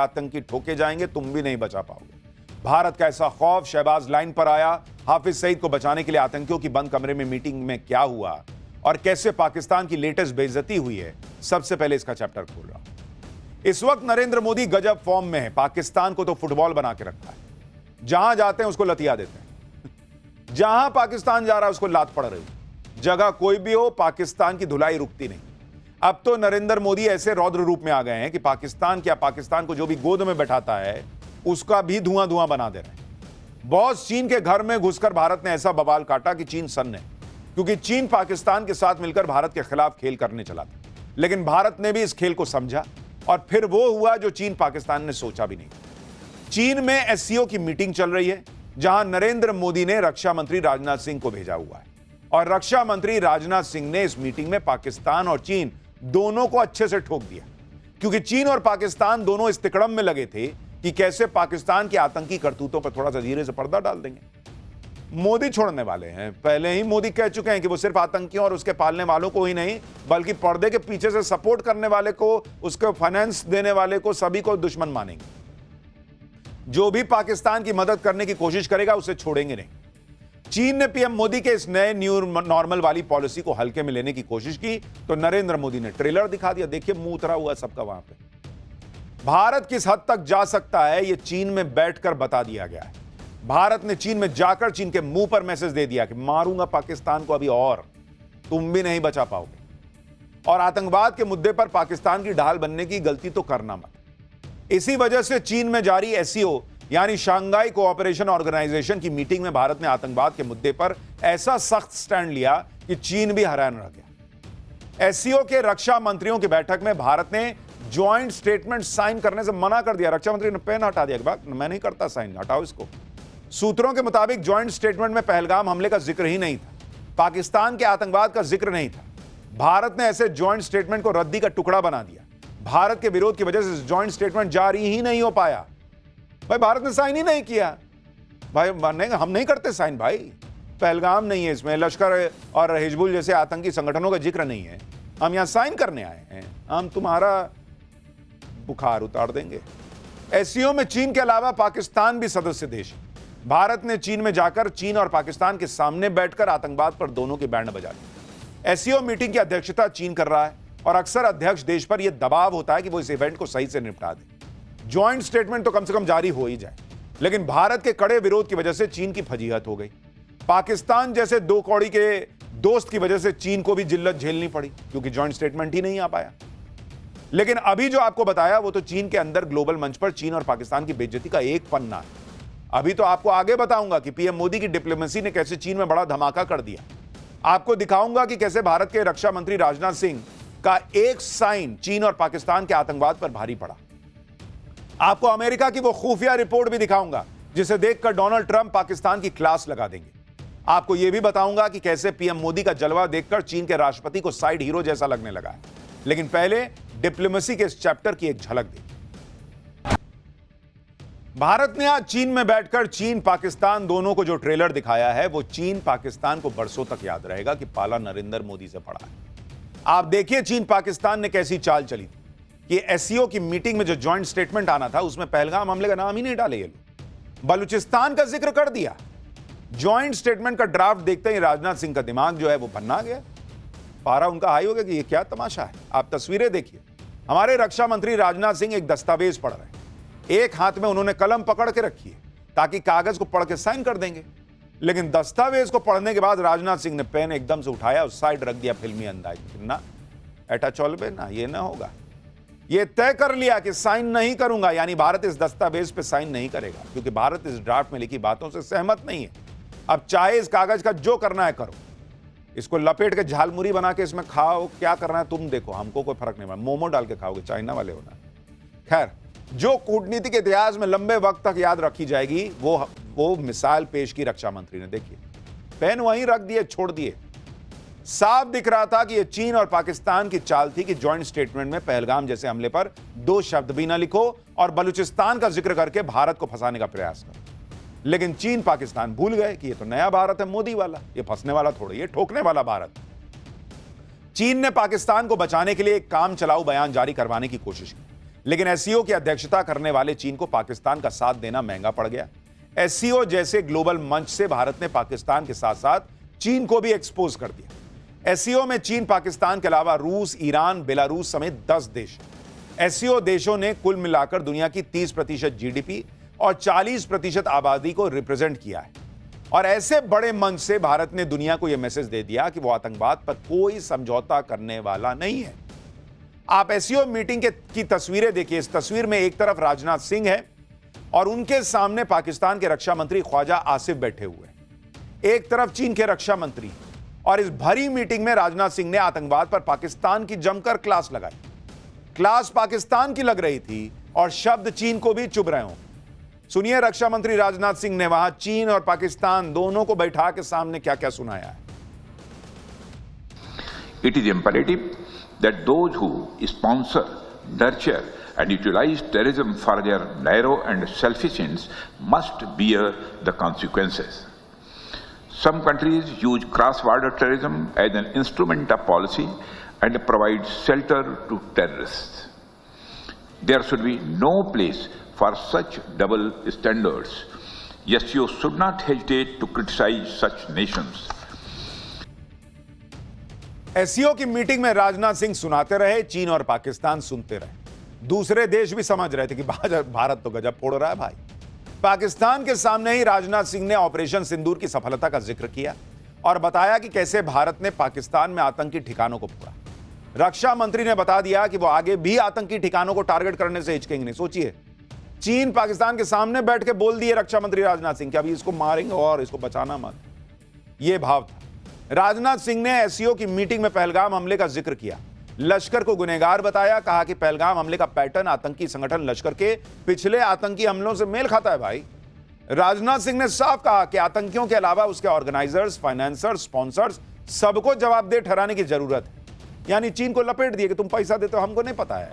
आतंकी ठोके जाएंगे, तुम भी नहीं बचा पाओगे। भारत का ऐसा खौफ, शहबाज लाइन पर आया, हाफिज सईद को बचाने के लिए आतंकियों की बंद कमरे में मीटिंग में क्या हुआ और कैसे पाकिस्तान की लेटेस्ट बेइज्जती हुई है, सबसे पहले इसका चैप्टर खोल रहा हूं। इस वक्त नरेंद्र मोदी गजब फॉर्म में है। पाकिस्तान को तो फुटबॉल बना के रखा है, जहां जाते हैं उसको लतिया देते हैं, जहां पाकिस्तान जा रहा है उसको लात पड़ रही है। जगह कोई भी हो, पाकिस्तान की धुलाई रुकती नहीं। अब तो नरेंद्र मोदी ऐसे रौद्र रूप में आ गए हैं कि पाकिस्तान को जो भी गोद में बैठाता है उसका भी धुआं धुआं बना दे रहे हैं। बॉस चीन के घर में घुसकर भारत ने ऐसा बवाल काटा कि चीन सन्न है, क्योंकि चीन पाकिस्तान के साथ मिलकर भारत के खिलाफ खेल करने चला था। लेकिन भारत ने भी इस खेल को समझा और फिर वो हुआ जो चीन पाकिस्तान ने सोचा भी नहीं। चीन में एससीओ की मीटिंग चल रही है, जहां नरेंद्र मोदी ने रक्षा मंत्री राजनाथ सिंह को भेजा हुआ है और रक्षा मंत्री राजनाथ सिंह ने इस मीटिंग में पाकिस्तान और चीन दोनों को अच्छे से ठोक दिया, क्योंकि चीन और पाकिस्तान दोनों इस तिकड़म में लगे थे कि कैसे पाकिस्तान के आतंकी करतूतों पर थोड़ा सा धीरे से पर्दा डाल देंगे। मोदी छोड़ने वाले हैं। पहले ही मोदी कह चुके हैं कि वो सिर्फ आतंकियों और उसके पालने वालों को ही नहीं, बल्कि पर्दे के पीछे से सपोर्ट करने वाले को, उसको फाइनेंस देने वाले को, सभी को दुश्मन मानेंगे। जो भी पाकिस्तान की मदद करने की कोशिश करेगा उसे छोड़ेंगे नहीं। चीन ने पीएम मोदी के इस नए न्यू नॉर्मल वाली पॉलिसी को हल्के में लेने की कोशिश की तो नरेंद्र मोदी ने ट्रेलर दिखा दिया। देखिए मुंह उतरा हुआ सबका वहां पे। भारत किस हद तक जा सकता है यह चीन में बैठकर बता दिया गया है। भारत ने चीन में जाकर चीन के मुंह पर मैसेज दे दिया कि मारूंगा पाकिस्तान को अभी और तुम भी नहीं बचा पाओगे, और आतंकवाद के मुद्दे पर पाकिस्तान की ढाल बनने की गलती तो करना मत। इसी वजह से चीन में जारी एससीओ यानी शांघाई कोऑपरेशन ऑर्गेनाइजेशन की मीटिंग में भारत ने आतंकवाद के मुद्दे पर ऐसा सख्त स्टैंड लिया कि चीन भी हैरान रह गया। एससीओ के रक्षा मंत्रियों की बैठक में भारत ने ज्वाइंट स्टेटमेंट साइन करने से मना कर दिया। रक्षा मंत्री ने पेन हटा दिया कि बात मैं नहीं करता साइन, हटाओ इसको। सूत्रों के मुताबिक ज्वाइंट स्टेटमेंट में पहलगाम हमले का जिक्र ही नहीं था, पाकिस्तान के आतंकवाद का जिक्र नहीं था। भारत ने ऐसे ज्वाइंट स्टेटमेंट को रद्दी का टुकड़ा बना दिया। भारत के विरोध की वजह से ज्वाइंट स्टेटमेंट जारी ही नहीं हो पाया। भाई भारत ने साइन ही नहीं किया। भाई हम नहीं करते साइन। भाई पहलगाम नहीं है इसमें, लश्कर और हिजबुल जैसे आतंकी संगठनों का जिक्र नहीं है, हम यहां साइन करने आए हैं, हम तुम्हारा बुखार उतार देंगे। एससीओ में चीन के अलावा पाकिस्तान भी सदस्य देश है। भारत ने चीन में जाकर चीन और पाकिस्तान के सामने बैठकर आतंकवाद पर दोनों की बैंड बजा दी। एससीओ मीटिंग की अध्यक्षता चीन कर रहा है और अक्सर अध्यक्ष देश पर यह दबाव होता है कि वो इस इवेंट को सही से निपटा दे। ज्वाइंट स्टेटमेंट तो कम से कम जारी हो ही जाए, लेकिन भारत के कड़े विरोध की वजह से चीन की फजीहत हो गई। पाकिस्तान जैसे दो कौड़ी के दोस्त की वजह से चीन को भी जिल्लत झेलनी पड़ी, क्योंकि ज्वाइंट स्टेटमेंट ही नहीं आ पाया। लेकिन अभी जो आपको बताया वो तो चीन के अंदर ग्लोबल मंच पर चीन और पाकिस्तान की बेइज्जती का एक पन्ना है। अभी तो आपको आगे बताऊंगा कि पीएम मोदी की डिप्लोमेसी ने कैसे चीन में बड़ा धमाका कर दिया। आपको दिखाऊंगा कि कैसे भारत के रक्षा मंत्री राजनाथ सिंह का एक साइन चीन और पाकिस्तान के आतंकवाद पर भारी पड़ा। आपको अमेरिका की वो खुफिया रिपोर्ट भी दिखाऊंगा जिसे देखकर डोनाल्ड ट्रंप पाकिस्तान की क्लास लगा देंगे। आपको यह भी बताऊंगा कि कैसे पीएम मोदी का जलवा देखकर चीन के राष्ट्रपति को साइड हीरो जैसा लगने लगा है। लेकिन पहले डिप्लोमेसी के इस चैप्टर की एक झलक दी। भारत ने आज चीन में बैठकर चीन पाकिस्तान दोनों को जो ट्रेलर दिखाया है वो चीन पाकिस्तान को बरसों तक याद रहेगा कि पाला नरेंद्र मोदी से पड़ा है। आप देखिए चीन पाकिस्तान ने कैसी चाल चली थी कि एससीओ की मीटिंग में जो ज्वाइंट स्टेटमेंट आना था उसमें पहलगाम हमले का नाम ही नहीं डाले ये लोग, बलूचिस्तान का जिक्र कर दिया। ज्वाइंट स्टेटमेंट का ड्राफ्ट देखते ही राजनाथ सिंह का दिमाग जो है वो भन्ना गया, पारा उनका हाई हो गया कि ये क्या तमाशा है। आप तस्वीरें देखिए, हमारे रक्षा मंत्री राजनाथ सिंह एक दस्तावेज पढ़ रहे हैं, एक हाथ में उन्होंने कलम पकड़ के रखी है ताकि कागज को पढ़ के साइन कर देंगे। लेकिन दस्तावेज को पढ़ने के बाद राजनाथ सिंह ने पेन एकदम से उठाया और साइड रख दिया फिल्मी अंदाज में। ना ऐटा चौलबे ना, ये ना होगा। ये तय कर लिया कि साइन नहीं करूंगा, यानी भारत इस दस्तावेज पे साइन नहीं करेगा, क्योंकि भारत इस ड्राफ्ट में लिखी बातों से सहमत नहीं है। अब चाहे इस कागज का जो करना है करो, इसको लपेट के झालमुरी बना के इसमें खाओ, क्या करना है तुम देखो, हमको कोई फर्क नहीं पड़ा। मोमो डाल के खाओगे, चाइना वाले होना। खैर, जो कूटनीति के इतिहास में लंबे वक्त तक याद रखी जाएगी वो मिसाल पेश की रक्षा मंत्री ने। देखिए पेन वहीं रख दिए, छोड़ दिए। साफ दिख रहा था कि यह चीन और पाकिस्तान की चाल थी कि ज्वाइंट स्टेटमेंट में पहलगाम जैसे हमले पर दो शब्द भी ना लिखो और बलूचिस्तान का जिक्र करके भारत को फंसाने का प्रयास करो। लेकिन चीन पाकिस्तान भूल गए कि ये तो नया भारत है, मोदी वाला। ये फंसने वाला थोड़ा, ये ठोकने वाला भारत। चीन ने पाकिस्तान को बचाने के लिए एक काम चलाऊ बयान जारी करवाने की कोशिश की, लेकिन एससीओ की अध्यक्षता करने वाले चीन को पाकिस्तान का साथ देना महंगा पड़ गया। एससीओ जैसे ग्लोबल मंच से भारत ने पाकिस्तान के साथ साथ चीन को भी एक्सपोज कर दिया। एससीओ में चीन, पाकिस्तान के अलावा रूस, ईरान, बेलारूस समेत 10 देश हैं। एससीओ देशों ने कुल मिलाकर दुनिया की 30% जीडीपी और 40% आबादी को रिप्रेजेंट किया है। और ऐसे बड़े मंच से भारत ने दुनिया को यह मैसेज दे दिया कि वो आतंकवाद पर कोई समझौता करने वाला नहीं है। आप एससीओ मीटिंग की तस्वीरें देखिए। इस तस्वीर में एक तरफ राजनाथ सिंह है और उनके सामने पाकिस्तान के रक्षा मंत्री ख्वाजा आसिफ बैठे हुए हैं। एक तरफ चीन के रक्षा मंत्री। और इस भरी मीटिंग में राजनाथ सिंह ने आतंकवाद पर पाकिस्तान की जमकर क्लास लगाई। क्लास पाकिस्तान की लग रही थी और शब्द चीन को भी चुभ रहे हों। सुनिए रक्षा मंत्री राजनाथ सिंह ने वहां चीन और पाकिस्तान दोनों को बैठा के सामने क्या क्या सुनाया है। It is imperative that those who sponsor, nurture and utilize terrorism for their narrow and selfish ends must bear the consequences. Some countries use cross-border terrorism as an instrument of policy and provide shelter to terrorists. There should be no place for such double standards. SCO should not hesitate to criticize such nations. SCO की meeting में राजनाथ सिंह सुनाते रहे, चीन और पाकिस्तान सुनते रहे। दूसरे देश भी समझ रहे थे कि भारत तो गजब फोड़ रहा है भाई। पाकिस्तान के सामने ही राजनाथ सिंह ने ऑपरेशन सिंदूर की सफलता का जिक्र किया और बताया कि कैसे भारत ने पाकिस्तान में आतंकी ठिकानों को फोड़ा। रक्षा मंत्री ने बता दिया कि वो आगे भी आतंकी ठिकानों को टारगेट करने से हिचकेंगे नहीं। सोचिए, चीन पाकिस्तान के सामने बैठ के बोल दिए रक्षा मंत्री राजनाथ सिंह कि अभी इसको मारेंगे और इसको बचाना मत। यह भाव था। राजनाथ सिंह ने एससीओ की मीटिंग में पहलगाम हमले का जिक्र किया, लश्कर को गुनहगार बताया। कहा कि पहलगाम हमले का पैटर्न आतंकी संगठन लश्कर के पिछले आतंकी हमलों से मेल खाता है भाई। राजनाथ सिंह ने साफ कहा कि आतंकियों के अलावा उसके ऑर्गेनाइजर्स, फाइनेंसर्स, स्पॉन्सर्स सबको जवाबदेह ठहराने की जरूरत है। यानी चीन को लपेट दिए कि तुम पैसा देते हो, हमको नहीं पता है।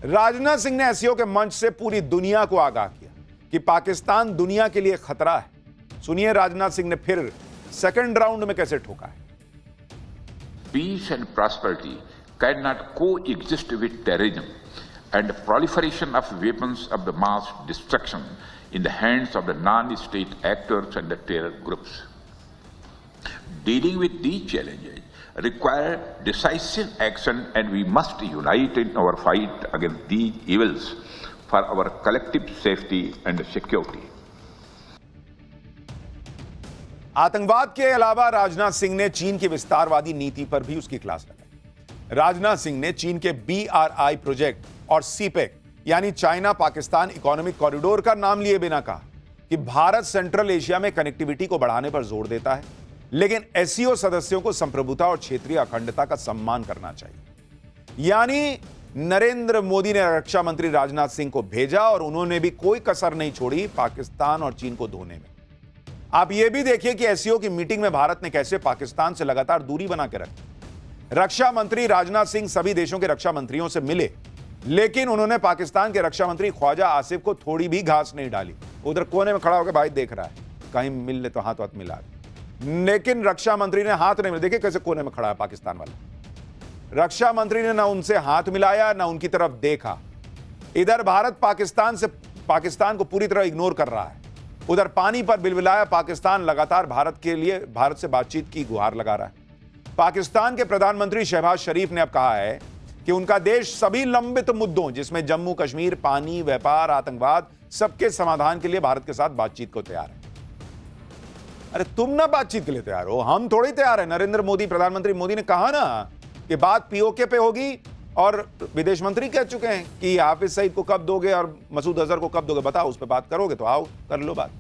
राजनाथ सिंह ने एससीओ के मंच से पूरी दुनिया को आगाह किया कि पाकिस्तान दुनिया के लिए खतरा है। सुनिए राजनाथ सिंह ने फिर सेकंड राउंड में कैसे ठोका है। Peace and prosperity cannot coexist with terrorism and proliferation of weapons of the mass destruction in the hands of the non-state actors and the terror groups. Dealing with these challenges require decisive action, and we must unite in our fight against these evils for our collective safety and security. आतंकवाद के अलावा राजनाथ सिंह ने चीन की विस्तारवादी नीति पर भी उसकी क्लास लगाई। राजनाथ सिंह ने चीन के BRI प्रोजेक्ट और सीपेक यानी चाइना पाकिस्तान इकोनॉमिक कॉरिडोर का नाम लिए बिना कहा कि भारत सेंट्रल एशिया में कनेक्टिविटी को बढ़ाने पर जोर देता है, लेकिन एससीओ सदस्यों को संप्रभुता और क्षेत्रीय अखंडता का सम्मान करना चाहिए। यानी नरेंद्र मोदी ने रक्षा मंत्री राजनाथ सिंह को भेजा और उन्होंने भी कोई कसर नहीं छोड़ी पाकिस्तान और चीन को धोने में। आप यह भी देखिए कि एससीओ की मीटिंग में भारत ने कैसे पाकिस्तान से लगातार दूरी बना के रखी। रक्षा मंत्री राजनाथ सिंह सभी देशों के रक्षा मंत्रियों से मिले, लेकिन उन्होंने पाकिस्तान के रक्षा मंत्री ख्वाजा आसिफ को थोड़ी भी घास नहीं डाली। उधर कोने में खड़ा होकर भाई देख रहा है, कहीं मिल ले तो हाथ हाथ मिला, लेकिन रक्षा मंत्री ने हाथ नहीं मिला। देखिए कैसे कोने में खड़ा है पाकिस्तान वाला। रक्षा मंत्री ने ना उनसे हाथ मिलाया, ना उनकी तरफ देखा। इधर भारत पाकिस्तान को पूरी तरह इग्नोर कर रहा है। उधर पानी पर बिलबिलाया पाकिस्तान लगातार भारत से बातचीत की गुहार लगा रहा है। पाकिस्तान के प्रधानमंत्री शहबाज शरीफ ने अब कहा है कि उनका देश सभी लंबित मुद्दों, जिसमें जम्मू कश्मीर, पानी, व्यापार, आतंकवाद, सबके समाधान के लिए भारत के साथ बातचीत को तैयार है। अरे तुम ना बातचीत के लिए तैयार हो, हम थोड़ी तैयार है। नरेंद्र मोदी, प्रधानमंत्री मोदी ने कहा ना कि बात पीओके पे होगी, और विदेश मंत्री कह चुके हैं कि हाफिज सईद को कब दोगे और मसूद अजहर को कब दोगे, बताओ, उस पर बात करोगे तो आओ कर लो बात।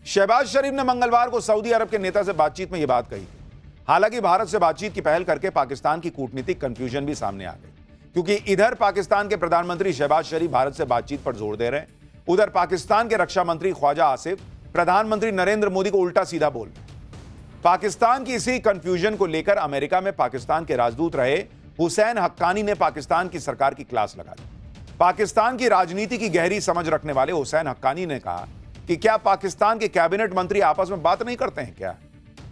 शहबाज शरीफ ने मंगलवार को सऊदी अरब के नेता से बातचीत में यह बात कही। हालांकि भारत से बातचीत की पहल करके पाकिस्तान की कूटनीतिक कंफ्यूजन भी सामने आ गई, क्योंकि इधर पाकिस्तान के प्रधानमंत्री शहबाज शरीफ भारत से बातचीत पर जोर दे रहे हैं, उधर पाकिस्तान के रक्षा मंत्री ख्वाजा आसिफ प्रधानमंत्री नरेंद्र मोदी को उल्टा सीधा बोल रहे हैं। पाकिस्तान की इसी कंफ्यूजन को लेकर अमेरिका में पाकिस्तान के राजदूत रहे हुसैन हक्कानी ने पाकिस्तान की सरकार की क्लास लगा दी। पाकिस्तान की राजनीति की गहरी समझ रखने वाले हुसैन हक्कानी ने कहा कि क्या पाकिस्तान के कैबिनेट मंत्री आपस में बात नहीं करते हैं क्या?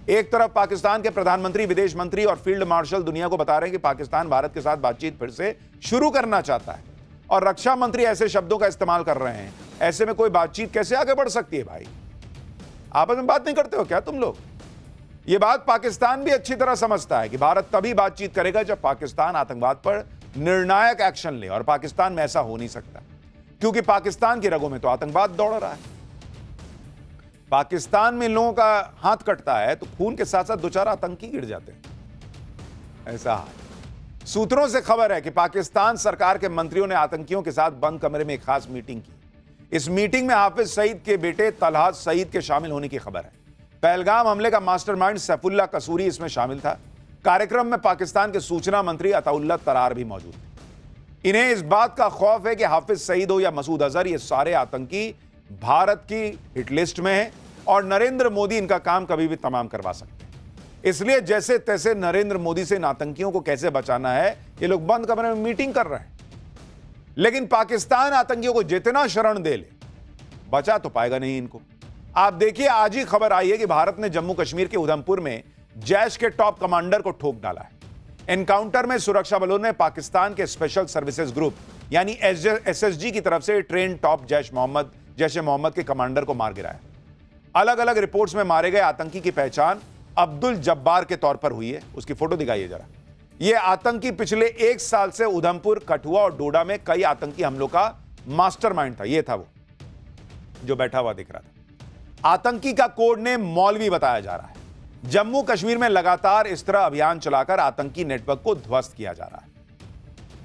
एक तरफ पाकिस्तान के प्रधानमंत्री, विदेश मंत्री और फील्ड मार्शल दुनिया को बता रहे हैं कि पाकिस्तान भारत के साथ बातचीत फिर से शुरू करना चाहता है, और रक्षा मंत्री ऐसे शब्दों का इस्तेमाल कर रहे हैं, ऐसे में कोई बातचीत कैसे आगे बढ़ सकती है भाई? आपस में बात नहीं करते हो क्या तुम लोग? यह बात पाकिस्तान भी अच्छी तरह समझता है कि भारत तभी बातचीत करेगा जब पाकिस्तान आतंकवाद पर निर्णायक एक्शन ले, और पाकिस्तान में ऐसा हो नहीं सकता क्योंकि पाकिस्तान की रगों में तो आतंकवाद दौड़ रहा है। पाकिस्तान में लोगों का हाथ कटता है तो खून के साथ साथ दो चार आतंकी गिर जाते हैं, ऐसा है। सूत्रों से खबर है कि पाकिस्तान सरकार के मंत्रियों ने आतंकियों के साथ बंद कमरे में एक खास मीटिंग की। इस मीटिंग में हाफिज सईद के बेटे तलहात सईद के शामिल होने की खबर है। पहलगाम हमले का मास्टरमाइंड सैफुल्लाह कसूरी इसमें शामिल था। कार्यक्रम में पाकिस्तान के सूचना मंत्री अताउल्लाह तरार भी मौजूद थे। इन्हें इस बात का खौफ है कि हाफिज सईद हो या मसूद अजहर, ये सारे आतंकी भारत की हिट लिस्ट में हैं और नरेंद्र मोदी इनका काम कभी भी तमाम करवा सकते हैं। इसलिए जैसे तैसे नरेंद्र मोदी से इन आतंकियों को कैसे बचाना है, ये लोग बंद कमरे में मीटिंग कर रहे हैं। लेकिन पाकिस्तान आतंकियों को जितना शरण दे ले, बचा तो पाएगा नहीं इनको। आप देखिए, आज ही खबर आई है कि भारत ने जम्मू कश्मीर के उधमपुर में जैश के टॉप कमांडर को ठोक डाला है। एनकाउंटर में सुरक्षा बलों ने पाकिस्तान के स्पेशल सर्विसेज ग्रुप यानी SSG की तरफ से ट्रेन टॉप जैश ए मोहम्मद के कमांडर को मार गिराया। अलग अलग रिपोर्ट्स में मारे गए आतंकी की पहचान अब्दुल जब्बार के तौर पर हुई है। उसकी फोटो दिखाइए जरा। यह आतंकी पिछले 1 साल से उधमपुर, कठुआ और डोडा में कई आतंकी हमलों का मास्टरमाइंड था। यह था वो जो बैठा हुआ दिख रहा था। आतंकी का कोड नेम मौलवी बताया जा रहा है। जम्मू कश्मीर में लगातार इस तरह अभियान चलाकर आतंकी नेटवर्क को ध्वस्त किया जा रहा है।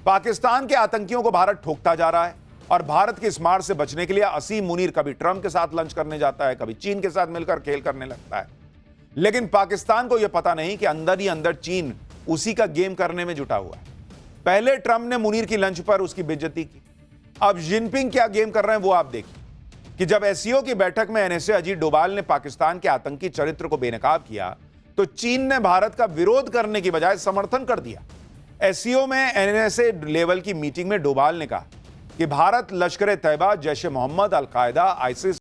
पाकिस्तान के आतंकियों को भारत ठोकता जा रहा है और भारत की स्मार्ट से बचने के लिए असीम मुनीर कभी ट्रंप के साथ लंच करने जाता है, कभी चीन के साथ मिलकर खेल करने लगता है। लेकिन पाकिस्तान को यह पता नहीं कि अंदर ही अंदर चीन उसी का गेम करने में जुटा हुआ है। पहले ट्रंप ने मुनीर की लंच पर उसकी बेइज्जती की, अब जिनपिंग क्या गेम कर रहे हैं वो आप देखिए कि जब SCO की बैठक में NSA अजीत डोभाल ने पाकिस्तान के आतंकी चरित्र को बेनकाब किया तो चीन ने भारत का विरोध करने की बजाय समर्थन कर दिया। SCO में NSA लेवल की मीटिंग में डोभाल ने कहा कि भारत लश्कर-ए-तैयबा, जैश-ए-मोहम्मद, अल-कायदा, आईसिस